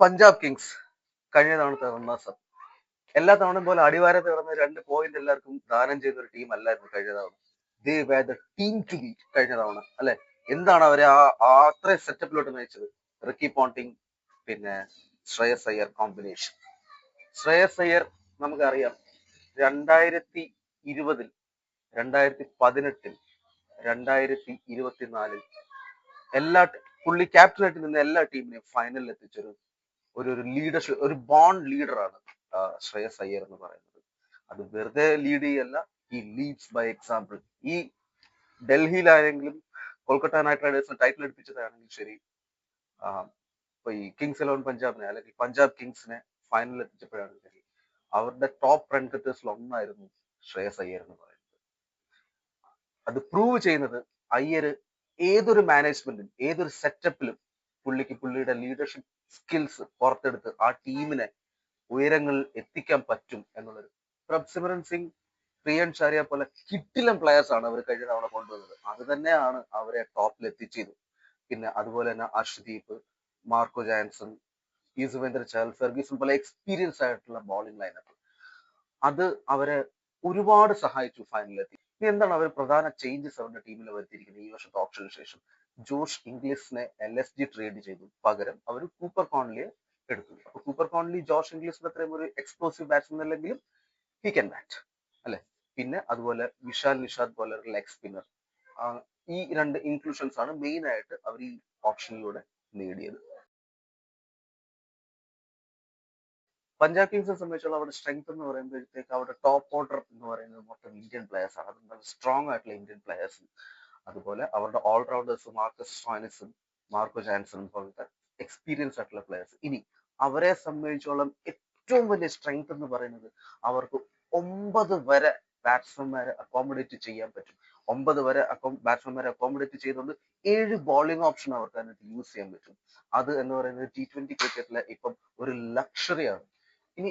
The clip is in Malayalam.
പഞ്ചാബ് കിങ്സ് കഴിഞ്ഞ തവണത്തെ റണ്ണേഴ്സ് എല്ലാ തവണയും പോലെ അടിവാരത്ത് കിടന്ന് 2 പോയിന്റ് എല്ലാവർക്കും ദാനം ചെയ്ത ഒരു ടീം അല്ലായിരുന്നു കഴിഞ്ഞ തവണ. They were the team to beat കഴിഞ്ഞ തവണ അല്ലെ. എന്താണ് അവരെ അത്രയും സെറ്റപ്പിലോട്ട് നയിച്ചത്? റിക്കി പോണ്ടിങ് പിന്നെ ശ്രേയസ് അയ്യർ കോമ്പിനേഷൻ. ശ്രേയസ് അയ്യർ നമുക്കറിയാം 2020-ൽ, 2018-ൽ, 2024-ൽ പുള്ളി ക്യാപ്റ്റനായിട്ട് നിന്ന് എല്ലാ ടീമിനെയും ഫൈനലിൽ എത്തിച്ചൊരു ഒരു ലീഡർഷിപ്പ്, ഒരു ബോണ്ട് ലീഡറാണ് ശ്രേയസ് അയ്യർ എന്ന് പറയുന്നത്. അത് വെറുതെ ലീഡ് ചെയ്യല്ല, ഈ ലീഡ്സ് ബൈ എക്സാമ്പിൾ. ഈ ഡൽഹിയിലാണെങ്കിലും കൊൽക്കത്ത നൈറ്റ് റൈഡേഴ്സിന് ടൈറ്റിൽ എടുപ്പിച്ചതാണെങ്കിലും ശരി, ഇപ്പൊ ഈ കിങ്സ് 11 പഞ്ചാബിനെ അല്ലെങ്കിൽ പഞ്ചാബ് കിങ്സിനെ ഫൈനലിൽ എത്തിച്ചപ്പോഴാണെങ്കിലും ശരി, അവരുടെ ടോപ്പ് റൺ ഗെറ്റേഴ്സിൽ ഒന്നായിരുന്നു ശ്രേയസ് അയ്യർ എന്ന് പറയുന്നത്. അത് പ്രൂവ് ചെയ്യുന്നത് അയ്യര് ഏതൊരു മാനേജ്മെന്റും ഏതൊരു സെറ്റപ്പിലും പുള്ളിയുടെ ലീഡർഷിപ്പ് സ്കിൽസ് പുറത്തെടുത്ത് ആ ടീമിനെ ഉയരങ്ങളിൽ എത്തിക്കാൻ പറ്റും എന്നുള്ളൊരു. പ്രഭ്സിമരൻ സിംഗ്, പ്രിയൻ ഷാരിയ പോലെ കിട്ടിലം പ്ലെയേഴ്സ് ആണ് അവർ കഴിഞ്ഞ തവണ കൊണ്ടുവന്നത്. അത് തന്നെയാണ് അവരെ ടോപ്പിൽ എത്തിച്ചത്. പിന്നെ അതുപോലെ തന്നെ Arshdeep, Marco Jansen, Yuzvendra Chahal, Ferguson പോലെ എക്സ്പീരിയൻസ് ആയിട്ടുള്ള ബോളിംഗ് ലൈനപ്പ്, അത് അവരെ ഒരുപാട് സഹായിച്ചു ഫൈനലിലെത്തി. ഇനി എന്താണ് അവർ പ്രധാന ചേഞ്ചസ് അവരുടെ ടീമിൽ വരുത്തിയിരിക്കുന്നത് ഈ വർഷത്തെ ഓപ്ഷന് ശേഷം? ജോഷ് ഇംഗ്ലീഷിനെ LSG ട്രേഡ് ചെയ്തു, പകരം അവർ കൂപ്പർ കോൺലിയെ എടുത്തു. അപ്പൊ കൂപ്പർ കോൺലി ജോഷ് ഇംഗ്ലീഷിന്റെ അത്രയും ഒരു എക്സ്പ്ലോസീവ് ബാറ്റ്സ്മാൻ അല്ലെങ്കിലും ഹി ക്യാൻ ബാറ്റ് അല്ലെ. പിന്നെ അതുപോലെ വിശാൽ നിഷാദ് പോലെ ഒരു ലെഗ് സ്പിന്നർ. ഈ 2 ഇൻക്ലൂഷൻസ് ആണ് മെയിൻ ആയിട്ട് അവർ ഈ ഓപ്ഷനിലൂടെ നേടിയത്. പഞ്ചാബ് കിങ്സിനെ സംബന്ധിച്ചുള്ള അവരുടെ സ്ട്രെങ്ത് എന്ന് പറയുമ്പോഴത്തേക്ക് അവരുടെ ടോപ്പ് ഓർഡർ എന്ന് പറയുന്നത് മൊത്തം ഇന്ത്യൻ പ്ലെയേഴ്സ് ആണ്. അത് നല്ല സ്ട്രോങ് ആയിട്ടുള്ള ഇന്ത്യൻ പ്ലെയേഴ്സ്. അതുപോലെ അവരുടെ ഓൾറൗണ്ടേഴ്സ് മാർക്കസ് സ്റ്റോയിനിസും മാർക്കോ ജാൻസണും പോലത്തെ എക്സ്പീരിയൻസ് ആയിട്ടുള്ള പ്ലെയേഴ്സ്. ഇനി അവരെ സംബന്ധിച്ചോളം ഏറ്റവും വലിയ സ്ട്രെങ്ത് എന്ന് പറയുന്നത് അവർക്ക് 9 വരെ ബാറ്റ്സ്മാൻമാരെ അക്കോമഡേറ്റ് ചെയ്യാൻ പറ്റും. 9 വരെ ബാറ്റ്സ്മാൻമാരെ അക്കോമഡേറ്റ് ചെയ്തുകൊണ്ട് 7 ബോളിംഗ് ഓപ്ഷൻ അവർക്ക് അതിനകത്ത് യൂസ് ചെയ്യാൻ പറ്റും. അത് എന്ന് പറയുന്നത് T20 ക്രിക്കറ്റിലെ ഇപ്പം ഒരു ലക്ഷറിയാണ്. ഇനി